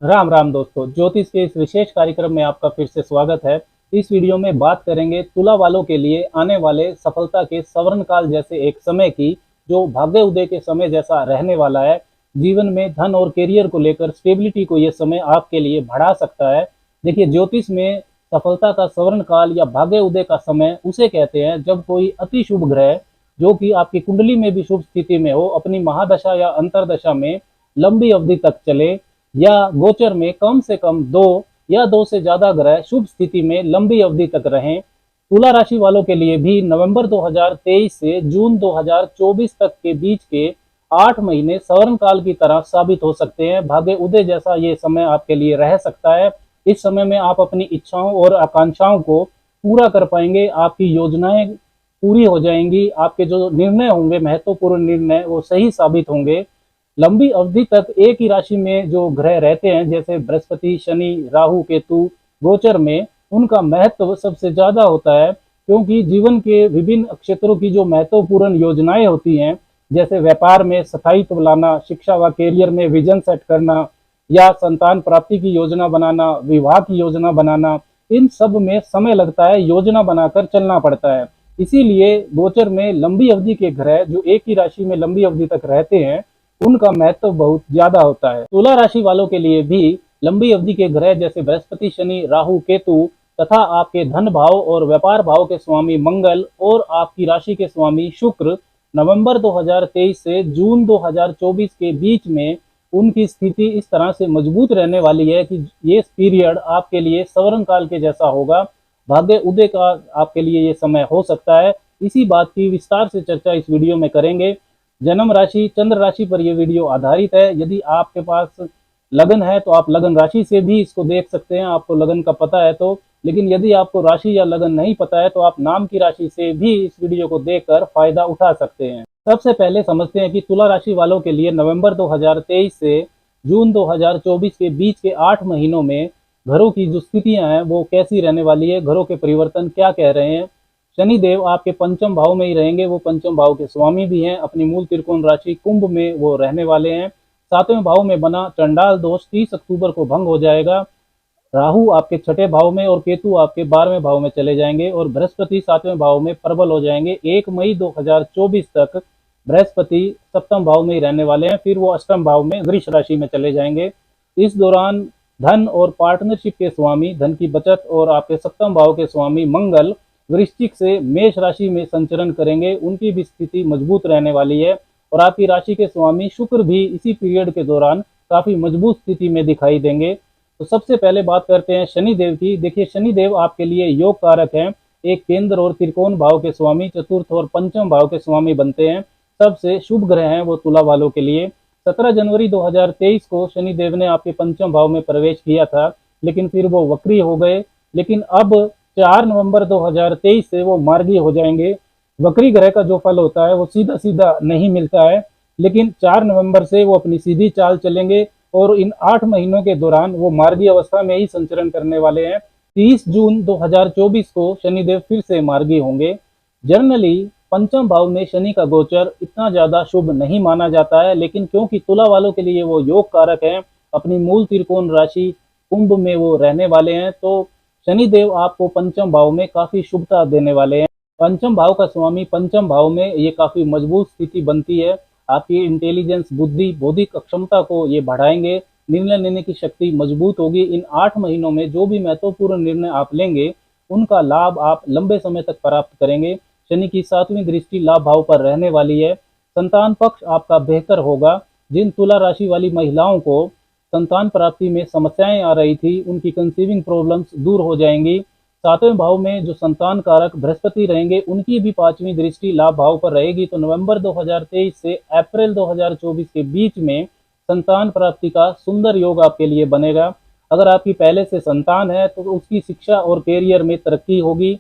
राम राम दोस्तों, ज्योतिष के इस विशेष कार्यक्रम में आपका फिर से स्वागत है। इस वीडियो में बात करेंगे तुला वालों के लिए आने वाले सफलता के सवर्ण काल जैसे एक समय की, जो भाग्य उदय के समय जैसा रहने वाला है। जीवन में धन और करियर को लेकर स्टेबिलिटी को यह समय आपके लिए बढ़ा सकता है। देखिए, ज्योतिष में सफलता का सवर्ण काल या भाग्य उदय का समय उसे कहते हैं जब कोई अति शुभ ग्रह, जो कि आपकी कुंडली में भी शुभ स्थिति में हो, अपनी महादशा या अंतरदशा में लंबी अवधि तक चले, या गोचर में कम से कम दो या दो से ज्यादा ग्रह शुभ स्थिति में लंबी अवधि तक रहें। तुला राशि वालों के लिए भी नवंबर 2023 से जून 2024 तक के बीच के 8 महीने सवर्ण काल की तरह साबित हो सकते हैं। भाग्य उदय जैसा ये समय आपके लिए रह सकता है। इस समय में आप अपनी इच्छाओं और आकांक्षाओं को पूरा कर पाएंगे, आपकी योजनाएं पूरी हो जाएंगी, आपके जो निर्णय होंगे, महत्वपूर्ण निर्णय, वो सही साबित होंगे। लंबी अवधि तक एक ही राशि में जो ग्रह रहते हैं, जैसे बृहस्पति, शनि, राहु, केतु गोचर में, उनका महत्व सबसे ज्यादा होता है, क्योंकि जीवन के विभिन्न क्षेत्रों की जो महत्वपूर्ण योजनाएं होती हैं, जैसे व्यापार में स्थायित्व लाना, शिक्षा व कैरियर में विजन सेट करना, या संतान प्राप्ति की योजना बनाना, विवाह की योजना बनाना, इन सब में समय लगता है, योजना बनाकर चलना पड़ता है। इसीलिए गोचर में लंबी अवधि के ग्रह जो एक ही राशि में लंबी अवधि तक रहते हैं, उनका महत्व बहुत ज्यादा होता है। तुला राशि वालों के लिए भी लंबी अवधि के ग्रह जैसे बृहस्पति, शनि, राहु, केतु तथा आपके धन भाव और व्यापार भाव के स्वामी मंगल और आपकी राशि के स्वामी शुक्र नवंबर 2023 से जून 2024 के बीच में उनकी स्थिति इस तरह से मजबूत रहने वाली है कि ये पीरियड आपके लिए सवर्ण काल के जैसा होगा। भाग्य उदय का आपके लिए ये समय हो सकता है। इसी बात की विस्तार से चर्चा इस वीडियो में करेंगे। जन्म राशि चंद्र राशि पर यह वीडियो आधारित है। यदि आपके पास लगन है तो आप लगन राशि से भी इसको देख सकते हैं, आपको लगन का पता है तो। लेकिन यदि आपको राशि या लगन नहीं पता है तो आप नाम की राशि से भी इस वीडियो को देखकर फायदा उठा सकते हैं। सबसे पहले समझते हैं कि तुला राशि वालों के लिए नवंबर 2023 से जून 2024 के बीच के 8 महीनों में घरों की जो स्थितियां हैं वो कैसी रहने वाली है, घरों के परिवर्तन क्या कह रहे हैं। शनि देव आपके पंचम भाव में ही रहेंगे, वो पंचम भाव के स्वामी भी हैं। अपनी मूल त्रिकोण राशि कुंभ में वो रहने वाले हैं। 7वें भाव में बना चंडाल दोष 30 अक्टूबर को भंग हो जाएगा। राहु आपके 6ठे भाव में और केतु आपके 12वें भाव में चले जाएंगे, और बृहस्पति 7वें भाव में प्रबल हो जाएंगे। 1 मई 2024 तक बृहस्पति सप्तम भाव में ही रहने वाले हैं, फिर वो अष्टम भाव में वृष राशि में चले जाएंगे। इस दौरान धन और पार्टनरशिप के स्वामी, धन की बचत और आपके सप्तम भाव के स्वामी मंगल वृश्चिक से मेष राशि में संचरण करेंगे। उनकी भी स्थिति मजबूत रहने वाली है, और आपकी राशि के स्वामी शुक्र भी इसी पीरियड के दौरान काफी मजबूत स्थिति में दिखाई देंगे। तो सबसे पहले बात करते हैं शनि देव की। देखिए, शनि देव आपके लिए योग कारक हैं। एक केंद्र और त्रिकोण भाव के स्वामी, चतुर्थ और पंचम भाव के स्वामी बनते हैं। सबसे शुभ ग्रह हैं वो तुला वालों के लिए। 17 जनवरी 2023 को शनि देव ने आपके पंचम भाव में प्रवेश किया था, लेकिन फिर वो वक्री हो गए। लेकिन अब 4 नवंबर 2023 से वो मार्गी हो जाएंगे। वक्री ग्रह का जो फल होता है वो सीधा सीधा नहीं मिलता है, लेकिन 4 नवंबर से वो अपनी सीधी चाल चलेंगे, और इन 8 महीनों के दौरान वो मार्गी अवस्था में ही संचरण करने वाले हैं। 30 जून 2024 को शनिदेव फिर से मार्गी होंगे। जनरली पंचम भाव में शनि का गोचर इतना ज्यादा शुभ नहीं माना जाता है, लेकिन क्योंकि तुला वालों के लिए वो योग कारक है, अपनी मूल त्रिकोण राशि कुंभ में वो रहने वाले हैं, तो शनिदेव आपको पंचम भाव में काफी शुभता देने वाले हैं। पंचम भाव का स्वामी पंचम भाव में ये काफी मजबूत स्थिति बनती है। आपकी इंटेलिजेंस, बुद्धि, बौद्धिक क्षमता को ये बढ़ाएंगे। निर्णय लेने की शक्ति मजबूत होगी। इन 8 महीनों में जो भी महत्वपूर्ण निर्णय आप लेंगे, उनका लाभ आप लंबे समय तक प्राप्त करेंगे। शनि की 7वीं दृष्टि लाभ भाव पर रहने वाली है। संतान पक्ष आपका बेहतर होगा। जिन तुला राशि वाली महिलाओं को संतान प्राप्ति में समस्याएं आ रही थी, उनकी कंसीविंग प्रॉब्लम्स दूर हो जाएंगी। 7वें भाव में जो संतान कारक बृहस्पति रहेंगे, उनकी भी 5वीं दृष्टि लाभ भाव पर रहेगी। तो नवंबर 2023 से अप्रैल 2024 के बीच में संतान प्राप्ति का सुंदर योग आपके लिए बनेगा। अगर आपकी पहले से संतान है तो उसकी शिक्षा और कैरियर में तरक्की होगी।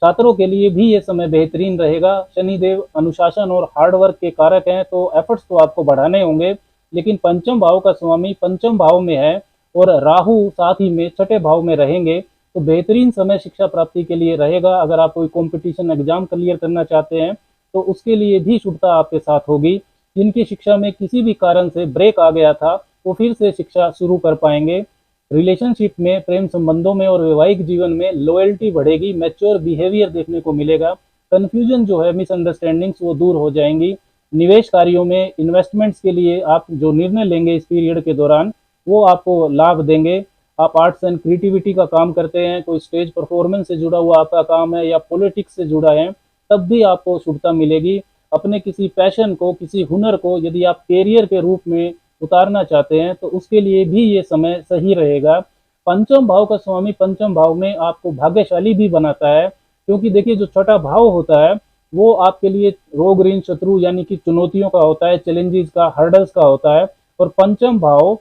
छात्रों के लिए भी ये समय बेहतरीन रहेगा। शनिदेव अनुशासन और हार्डवर्क के कारक हैं, तो एफर्ट्स तो आपको बढ़ाने होंगे। लेकिन पंचम भाव का स्वामी पंचम भाव में है, और राहु साथ ही में 6ठे भाव में रहेंगे, तो बेहतरीन समय शिक्षा प्राप्ति के लिए रहेगा। अगर आप कोई कंपटीशन एग्जाम क्लियर करना चाहते हैं तो उसके लिए भी शुभता आपके साथ होगी। जिनकी शिक्षा में किसी भी कारण से ब्रेक आ गया था, वो फिर से शिक्षा शुरू कर पाएंगे। रिलेशनशिप में, प्रेम संबंधों में और वैवाहिक जीवन में लॉयल्टी बढ़ेगी, मैच्योर बिहेवियर देखने को मिलेगा। कन्फ्यूजन जो है, मिसअंडरस्टैंडिंग्स वो दूर हो जाएंगी। निवेश कार्यों में, इन्वेस्टमेंट्स के लिए आप जो निर्णय लेंगे इस पीरियड के दौरान, वो आपको लाभ देंगे। आप आर्ट्स एंड क्रिएटिविटी का काम करते हैं, कोई स्टेज परफॉर्मेंस से जुड़ा हुआ आपका काम है या पॉलिटिक्स से जुड़ा है, तब भी आपको शुभता मिलेगी। अपने किसी पैशन को, किसी हुनर को यदि आप कैरियर के रूप में उतारना चाहते हैं तो उसके लिए भी ये समय सही रहेगा। पंचम भाव का स्वामी पंचम भाव में आपको भाग्यशाली भी बनाता है, क्योंकि देखिए जो छठा भाव होता है वो आपके लिए रोग ऋण शत्रु यानी कि चुनौतियों का होता है, चैलेंजेस का, हर्डल्स का होता है। और पंचम भाव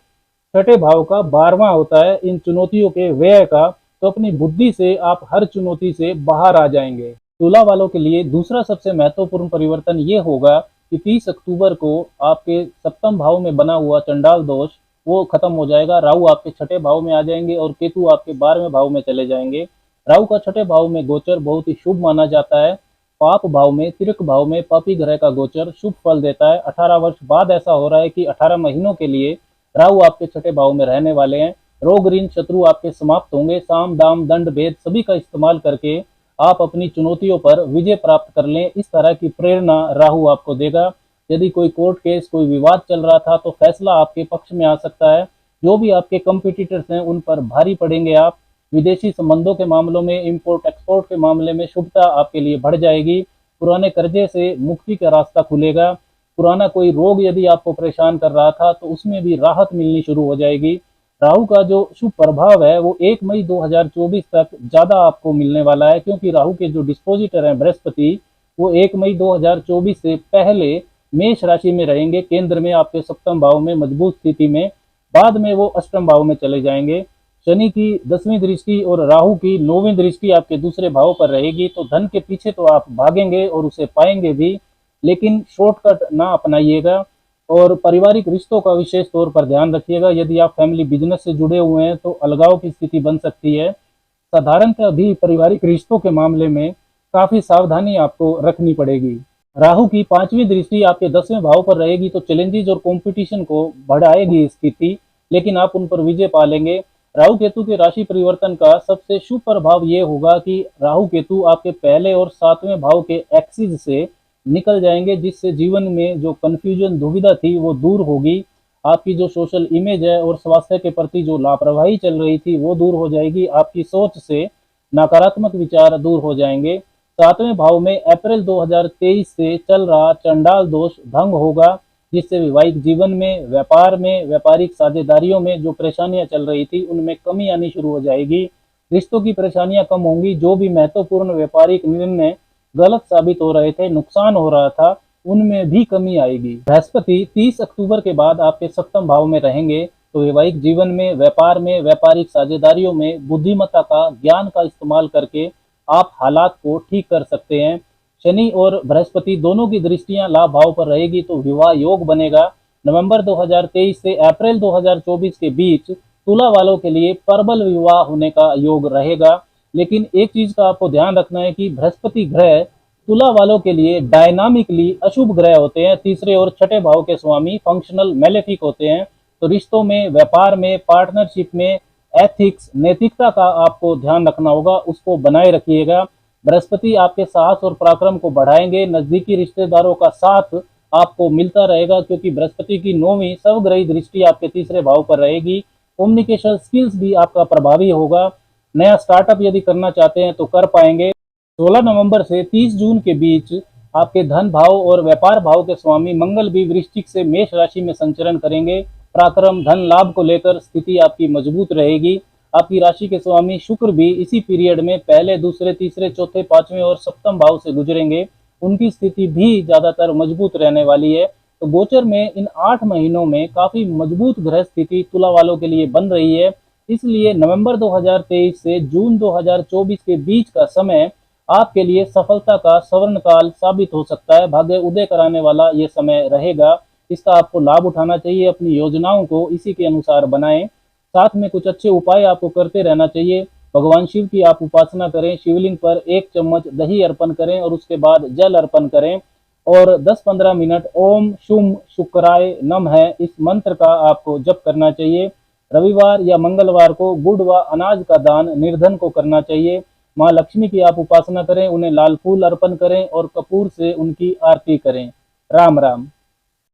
छठे भाव का 12वां होता है इन चुनौतियों के व्यय का। तो अपनी बुद्धि से आप हर चुनौती से बाहर आ जाएंगे। तुला वालों के लिए दूसरा सबसे महत्वपूर्ण परिवर्तन ये होगा कि 30 अक्टूबर को आपके सप्तम भाव में बना हुआ चंडाल दोष वो खत्म हो जाएगा। राहु आपके छठे भाव में आ जाएंगे और केतु आपके 12वें भाव में चले जाएंगे। राहु का छठे भाव में गोचर बहुत ही शुभ माना जाता है। पाप भाव में, तिर्क भाव में पापी ग्रह का गोचर शुभ फल देता है। 18 वर्ष बाद ऐसा हो रहा है कि 18 महीनों के लिए राहु आपके छठे भाव में रहने वाले हैं। रोग ऋण शत्रु आपके समाप्त होंगे। साम दाम दंड भेद सभी का इस्तेमाल करके आप अपनी चुनौतियों पर विजय प्राप्त कर लें, इस तरह की प्रेरणा राहु आपको देगा। यदि कोई कोर्ट केस, कोई विवाद चल रहा था तो फैसला आपके पक्ष में आ सकता है। जो भी आपके कंपटीटर्स हैं उन पर भारी पड़ेंगे आप। विदेशी संबंधों के मामलों में, इंपोर्ट एक्सपोर्ट के मामले में शुभता आपके लिए बढ़ जाएगी। पुराने कर्जे से मुक्ति का रास्ता खुलेगा। पुराना कोई रोग यदि आपको परेशान कर रहा था तो उसमें भी राहत मिलनी शुरू हो जाएगी। राहु का जो शुभ प्रभाव है वो 1 मई 2024 तक ज्यादा आपको मिलने वाला है, क्योंकि राहु के जो डिस्पोजिटर हैं बृहस्पति, वो 1 मई 2024 से पहले मेष राशि में रहेंगे, केंद्र में आपके सप्तम भाव में मजबूत स्थिति में। बाद में वो अष्टम भाव में चले जाएंगे। शनि की 10वीं दृष्टि और राहु की 9वीं दृष्टि आपके दूसरे भाव पर रहेगी, तो धन के पीछे तो आप भागेंगे और उसे पाएंगे भी, लेकिन शॉर्टकट ना अपनाइएगा। और पारिवारिक रिश्तों का विशेष तौर पर ध्यान रखिएगा। यदि आप फैमिली बिजनेस से जुड़े हुए हैं तो अलगाव की स्थिति बन सकती है। साधारणतः भी पारिवारिक रिश्तों के मामले में काफी सावधानी आपको रखनी पड़ेगी। राहु की 5वीं दृष्टि आपके 10वें भाव पर रहेगी, तो चैलेंजेस और कंपटीशन को बढ़ाएगी स्थिति, लेकिन आप उन पर विजय पा लेंगे। राहु केतु के राशि परिवर्तन का सबसे शुभ प्रभाव ये होगा कि राहु केतु आपके पहले और 7वें भाव के एक्सिस से निकल जाएंगे, जिससे जीवन में जो कंफ्यूजन, दुविधा थी वो दूर होगी। आपकी जो सोशल इमेज है और स्वास्थ्य के प्रति जो लापरवाही चल रही थी वो दूर हो जाएगी। आपकी सोच से नकारात्मक विचार दूर हो जाएंगे। 7वें भाव में अप्रैल 2023 से चल रहा चंडाल दोष भंग होगा, जिससे वैवाहिक जीवन में, व्यापार में, व्यापारिक साझेदारियों में जो परेशानियां चल रही थी उनमें कमी आनी शुरू हो जाएगी। रिश्तों की परेशानियां कम होंगी। जो भी महत्वपूर्ण व्यापारिक निर्णय गलत साबित हो रहे थे, नुकसान हो रहा था, उनमें भी कमी आएगी। बृहस्पति 30 अक्टूबर के बाद आपके सप्तम भाव में रहेंगे, तो वैवाहिक जीवन में, व्यापार में, व्यापारिक साझेदारियों में बुद्धिमत्ता का, ज्ञान का इस्तेमाल करके आप हालात को ठीक कर सकते हैं। शनि और बृहस्पति दोनों की दृष्टियां लाभ भाव पर रहेगी, तो विवाह योग बनेगा। नवंबर 2023 से अप्रैल 2024 के बीच तुला वालों के लिए प्रबल विवाह होने का योग रहेगा। लेकिन एक चीज का आपको ध्यान रखना है कि बृहस्पति ग्रह तुला वालों के लिए डायनामिकली अशुभ ग्रह होते हैं। तीसरे और छठे भाव के स्वामी फंक्शनल मैलेफिक होते हैं। तो रिश्तों में, व्यापार में, पार्टनरशिप में एथिक्स, नैतिकता का आपको ध्यान रखना होगा, उसको बनाए रखिएगा। बृहस्पति आपके साहस और पराक्रम को बढ़ाएंगे। नजदीकी रिश्तेदारों का साथ आपको मिलता रहेगा, क्योंकि बृहस्पति की 9वीं सर्वग्रही दृष्टि आपके तीसरे भाव पर रहेगी। कम्युनिकेशन स्किल्स भी आपका प्रभावी होगा। नया स्टार्टअप यदि करना चाहते हैं तो कर पाएंगे। 16 नवंबर से 30 जून के बीच आपके धन भाव और व्यापार भाव के स्वामी मंगल भी वृश्चिक से मेष राशि में संचरण करेंगे। पराक्रम, धन लाभ को लेकर स्थिति आपकी मजबूत रहेगी। आपकी राशि के स्वामी शुक्र भी इसी पीरियड में पहले, दूसरे, तीसरे, चौथे, 5वें और सप्तम भाव से गुजरेंगे। उनकी स्थिति भी ज्यादातर मजबूत रहने वाली है। तो गोचर में इन 8 महीनों में काफी मजबूत ग्रह स्थिति तुला वालों के लिए बन रही है। इसलिए नवंबर 2023 से जून 2024 के बीच का समय आपके लिए सफलता का स्वर्ण काल साबित हो सकता है। भाग्य उदय कराने वाला ये समय रहेगा। इसका आपको लाभ उठाना चाहिए। अपनी योजनाओं को इसी के अनुसार बनाएं। साथ में कुछ अच्छे उपाय आपको करते रहना चाहिए। भगवान शिव की आप उपासना करें। शिवलिंग पर 1 चम्मच दही अर्पण करें और उसके बाद जल अर्पण करें। और 10-15 मिनट ओम शुम शुक्राय नम है इस मंत्र का आपको जप करना चाहिए। रविवार या मंगलवार को गुड़ व अनाज का दान निर्धन को करना चाहिए। माँ लक्ष्मी की आप उपासना करें, उन्हें लाल फूल अर्पण करें और कपूर से उनकी आरती करें। राम राम।